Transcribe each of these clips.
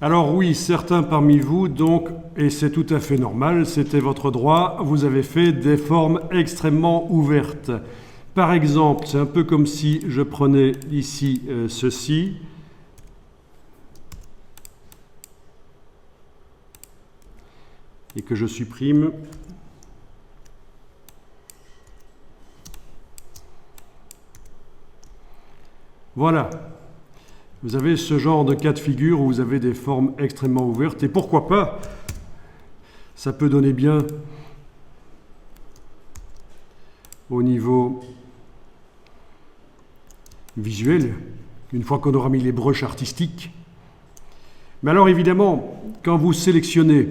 Alors oui, certains parmi vous, donc, et c'est tout à fait normal, c'était votre droit, vous avez fait des formes extrêmement ouvertes. Par exemple, c'est un peu comme si je prenais ici ceci, et que je supprime. Voilà. Vous avez ce genre de cas de figure où vous avez des formes extrêmement ouvertes. Et pourquoi pas, ça peut donner bien au niveau visuel, une fois qu'on aura mis les brushes artistiques. Mais alors évidemment, quand vous sélectionnez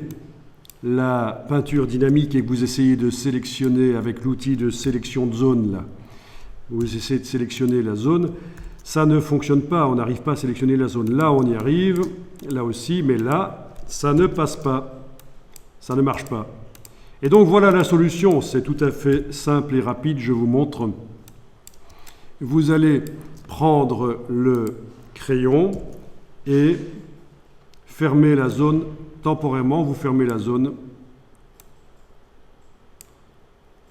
la peinture dynamique et que vous essayez de sélectionner avec l'outil de sélection de zone, là, vous essayez de sélectionner la zone, ça ne fonctionne pas, on n'arrive pas à sélectionner la zone. Là, on y arrive, là aussi, mais là, ça ne passe pas, ça ne marche pas. Et donc voilà la solution, c'est tout à fait simple et rapide, je vous montre. Vous allez prendre le crayon et fermer la zone temporairement, vous fermez la zone.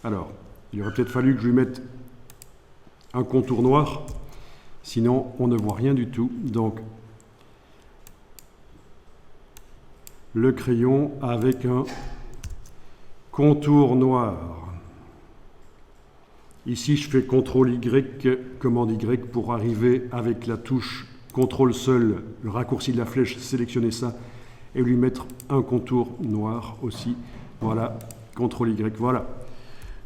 Alors, il aurait peut-être fallu que je lui mette un contour noir. Sinon, on ne voit rien du tout. Donc, le crayon avec un contour noir. Ici, je fais CTRL Y, commande Y, pour arriver avec la touche CTRL seul, le raccourci de la flèche, sélectionner ça, et lui mettre un contour noir aussi. Voilà, CTRL Y, voilà.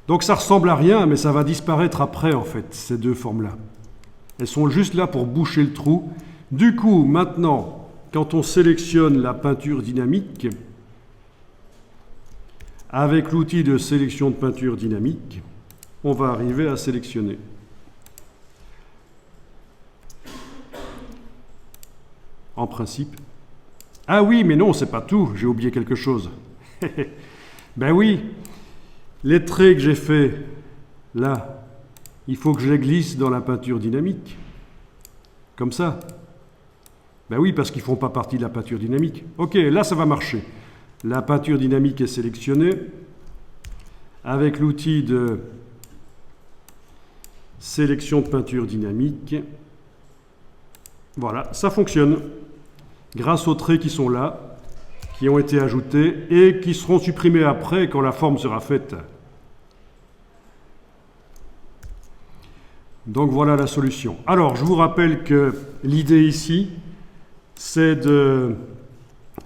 Donc ça ressemble à rien, mais ça va disparaître après, en fait, ces deux formes-là. Elles sont juste là pour boucher le trou. Du coup, maintenant, quand on sélectionne la peinture dynamique, avec l'outil de sélection de peinture dynamique, on va arriver à sélectionner. En principe. Ah oui, mais non, c'est pas tout, j'ai oublié quelque chose. Ben oui, les traits que j'ai faits là, il faut que je les glisse dans la peinture dynamique. Comme ça. Ben oui, parce qu'ils ne font pas partie de la peinture dynamique. Ok, là ça va marcher. La peinture dynamique est sélectionnée. Avec l'outil de sélection de peinture dynamique. Voilà, ça fonctionne. Grâce aux traits qui sont là, qui ont été ajoutés et qui seront supprimés après quand la forme sera faite. Donc voilà la solution. Alors, je vous rappelle que l'idée ici, c'est de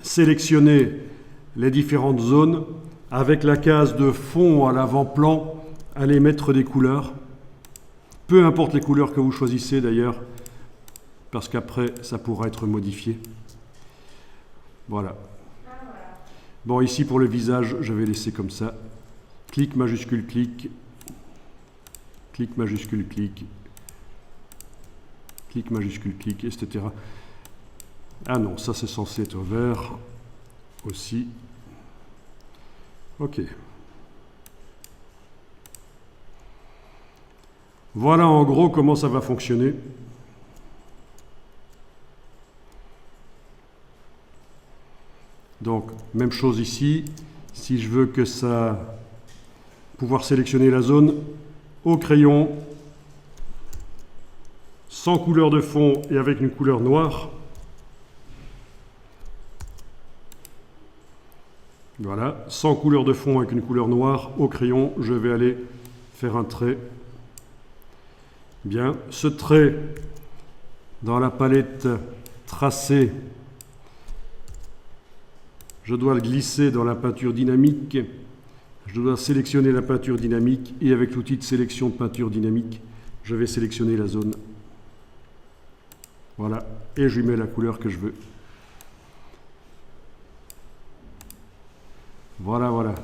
sélectionner les différentes zones avec la case de fond à l'avant-plan, aller mettre des couleurs. Peu importe les couleurs que vous choisissez d'ailleurs, parce qu'après, ça pourra être modifié. Voilà. Bon, ici pour le visage, je vais laisser comme ça. Clic majuscule, clic. Clic majuscule, clic. Clic majuscule, clic, etc. Ah non, ça c'est censé être vert aussi. Ok. Voilà en gros comment ça va fonctionner. Donc, même chose ici. Si je veux que ça... pouvoir sélectionner la zone au crayon, sans couleur de fond et avec une couleur noire. Voilà, sans couleur de fond avec une couleur noire, au crayon, je vais aller faire un trait. Bien, ce trait, dans la palette tracée, je dois le glisser dans la peinture dynamique. Je dois sélectionner la peinture dynamique et avec l'outil de sélection de peinture dynamique, je vais sélectionner la zone. Voilà, et je lui mets la couleur que je veux. Voilà, voilà.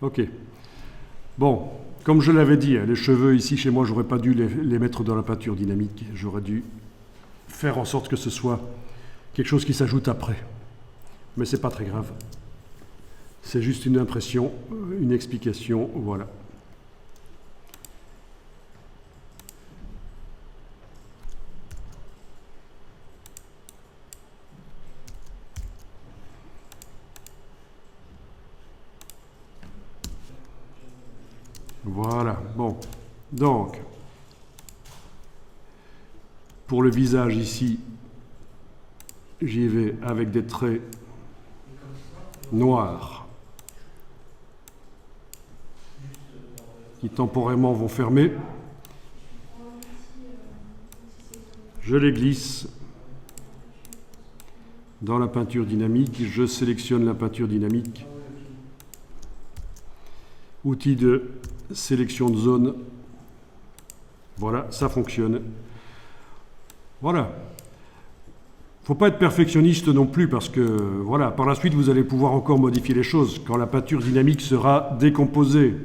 Ok. Bon, comme je l'avais dit, les cheveux ici chez moi, j'aurais pas dû les mettre dans la peinture dynamique. J'aurais dû faire en sorte que ce soit quelque chose qui s'ajoute après. Mais c'est pas très grave. C'est juste une impression, une explication, voilà. Voilà, bon. Donc, pour le visage ici, j'y vais avec des traits noirs qui temporairement vont fermer. Je les glisse dans la peinture dynamique. Je sélectionne la peinture dynamique. Outil de sélection de zone. Voilà, ça fonctionne. Voilà. Il ne faut pas être perfectionniste non plus parce que, voilà, par la suite, vous allez pouvoir encore modifier les choses quand la peinture dynamique sera décomposée.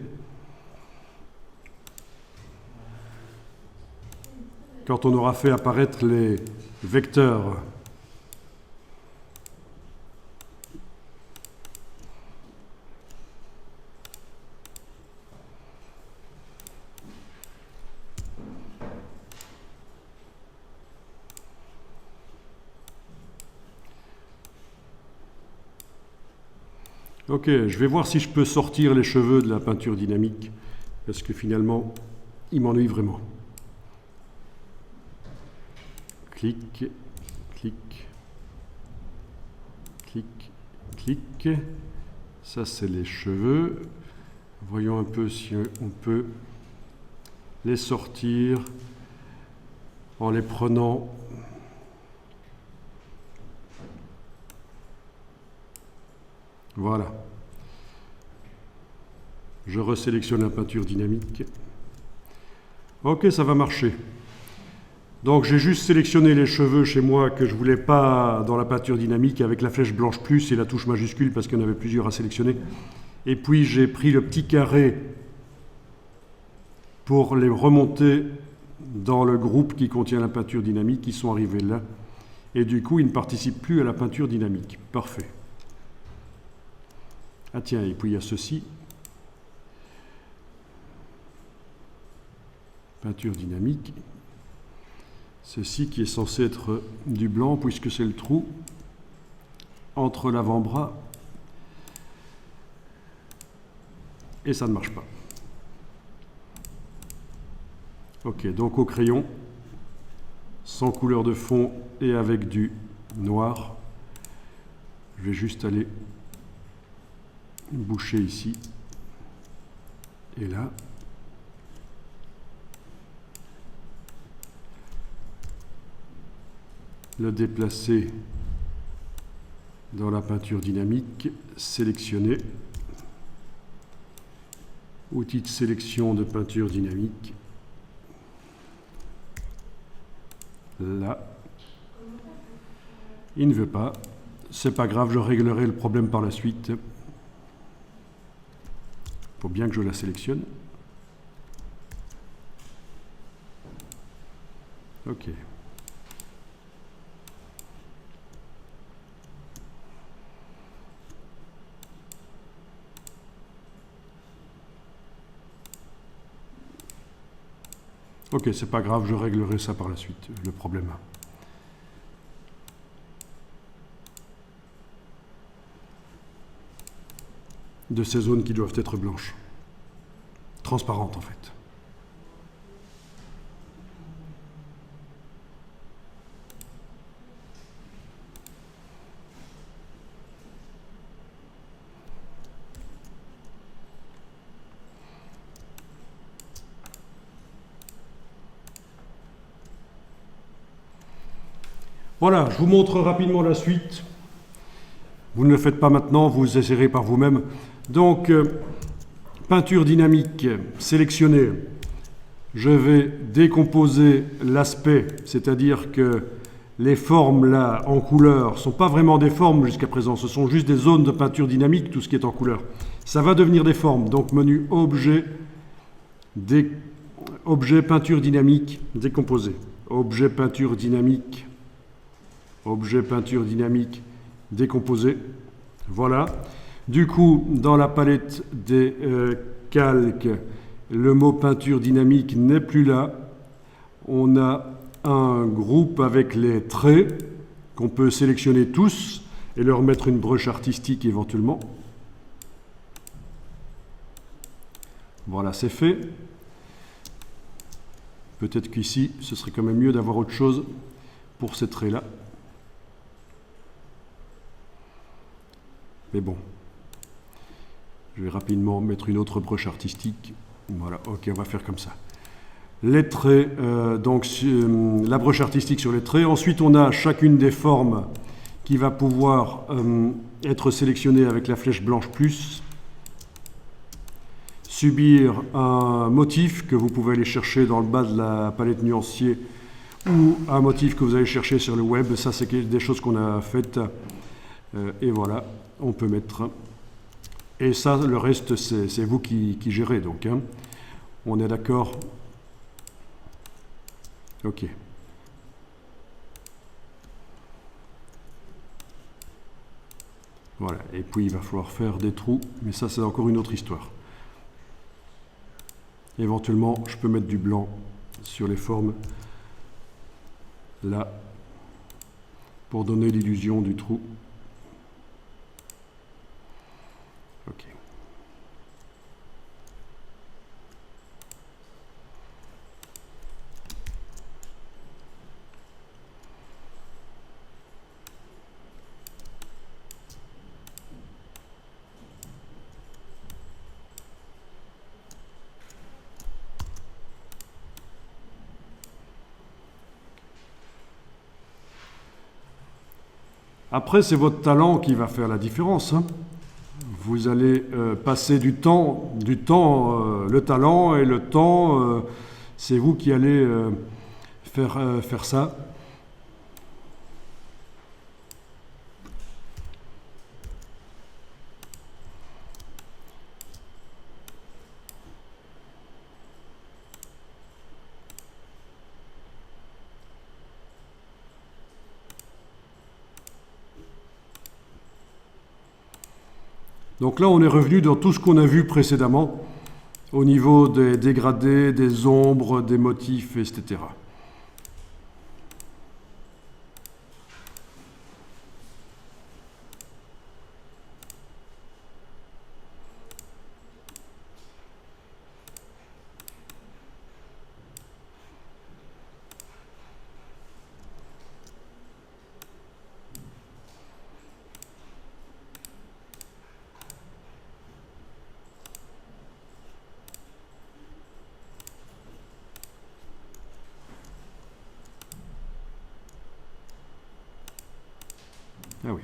Quand on aura fait apparaître les vecteurs. Ok, je vais voir si je peux sortir les cheveux de la peinture dynamique, parce que finalement, il m'ennuie vraiment. Clic, clic, clic, clic. Ça, c'est les cheveux. Voyons un peu si on peut les sortir en les prenant. Voilà. Je resélectionne la peinture dynamique. Ok, ça va marcher. Donc j'ai juste sélectionné les cheveux chez moi que je ne voulais pas dans la peinture dynamique avec la flèche blanche plus et la touche majuscule parce qu'il y en avait plusieurs à sélectionner. Et puis j'ai pris le petit carré pour les remonter dans le groupe qui contient la peinture dynamique. Ils sont arrivés là. Et du coup, ils ne participent plus à la peinture dynamique. Parfait. Ah tiens, et puis il y a ceci. Peinture dynamique. Ceci qui est censé être du blanc puisque c'est le trou entre l'avant-bras. Et ça ne marche pas. Ok, donc au crayon, sans couleur de fond et avec du noir, je vais juste aller boucher ici et là. Le déplacer dans la peinture dynamique, sélectionner. Outil de sélection de peinture dynamique. Là. Il ne veut pas. C'est pas grave, je réglerai le problème par la suite. Il faut bien que je la sélectionne. Ok. Ok, c'est pas grave, je réglerai ça par la suite, le problème. De ces zones qui doivent être blanches. Transparentes en fait. Voilà, je vous montre rapidement la suite. Vous ne le faites pas maintenant, vous essayerez par vous-même. Donc, peinture dynamique sélectionnée. Je vais décomposer l'aspect, c'est-à-dire que les formes là en couleur ne sont pas vraiment des formes jusqu'à présent, ce sont juste des zones de peinture dynamique, tout ce qui est en couleur. Ça va devenir des formes, donc menu objet, objet peinture dynamique, décomposé. Objet peinture dynamique, décomposé. Voilà. Du coup, dans la palette des calques, le mot peinture dynamique n'est plus là. On a un groupe avec les traits qu'on peut sélectionner tous et leur mettre une broche artistique éventuellement. Voilà, c'est fait. Peut-être qu'ici, ce serait quand même mieux d'avoir autre chose pour ces traits-là. Mais bon, je vais rapidement mettre une autre broche artistique. Voilà, ok, on va faire comme ça. Les traits, donc la broche artistique sur les traits. Ensuite, on a chacune des formes qui va pouvoir être sélectionnée avec la flèche blanche plus. Subir un motif que vous pouvez aller chercher dans le bas de la palette nuancier ou un motif que vous allez chercher sur le web. Ça, c'est des choses qu'on a faites. Et voilà, on peut mettre. Et ça, le reste, c'est vous qui gérez. Donc, hein. On est d'accord? Ok. Voilà. Et puis, il va falloir faire des trous. Mais ça, c'est encore une autre histoire. Éventuellement, je peux mettre du blanc sur les formes, là, pour donner l'illusion du trou. Ok. Après, c'est votre talent qui va faire la différence, hein. Vous allez passer du temps, le talent et le temps, c'est vous qui allez faire ça. Donc là, on est revenu dans tout ce qu'on a vu précédemment, au niveau des dégradés, des ombres, des motifs, etc. Ah oui.